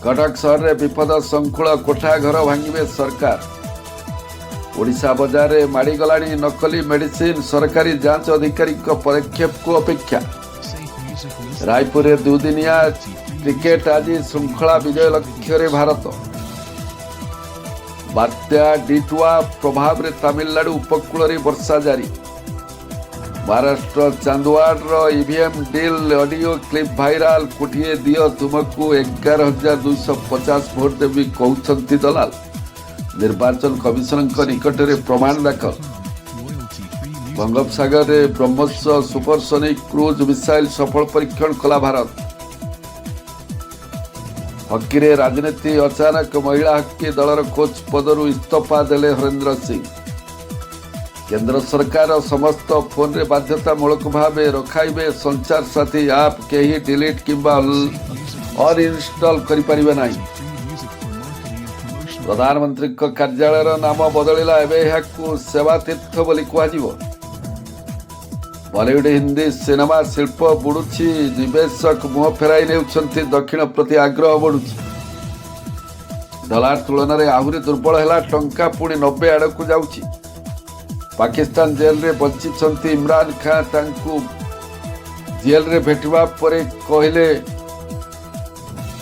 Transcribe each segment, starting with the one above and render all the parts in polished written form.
कटक सहर में विपद संकुल कोठा घर भांगे सरकार। ओडिशा बजार में माड़ीगला नकली मेडिसिन सरकारी जांच अधिकारी पदक्षेप को अपेक्षा। रायपुर में दुदिनिया क्रिकेट आज श्रृंखला विजय लक्ष्य रे भारत। बात्या डिटुआ प्रभाव में तमिलनाडु उपकूल में वर्षा जारी। Maharashtra Chandwad EVM deal audio clip viral. कोटिए दियो तुमको 11,250 भोट देवी कहते दलाल। निर्वाचन कमिशन निकट में प्रमाण दाखल। बंगोपसागर में ब्रह्मोस सुपरसोनिक क्रूज मिसाइल सफल परीक्षण कला भारत। हॉकी रे राजनीति अचानक महिला हॉकी दलर कोच पदरु इस्तीफा देले हरेंद्र सिंह। केंद्र सरकार समस्त फोन रे बाध्यतामूलक भाव रखाइबे संचार साथी आप कहीं डिलीट किंबा अनइंस्टॉल करिपारिबे नाही। प्रधानमंत्री कार्यालय नाम बदलिला एवं सेवा तीर्थ बोली कहुव। बॉलीवुड हिंदी सिनेमा शिल्प बुड़ुछि। निवेशक मुह फेराई नेउछंती दक्षिण प्रति आग्रह बढ़ुछि। डॉलर तुलन में आहुरी दुर्बल है टंका पुणी 90 आड़क जाउछि। पाकिस्तान जेल रे बंचिछंती इमरान खान। तांकु जेल रे भेटवा परे कहले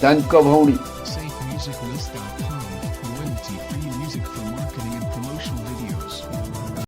तांको भौणी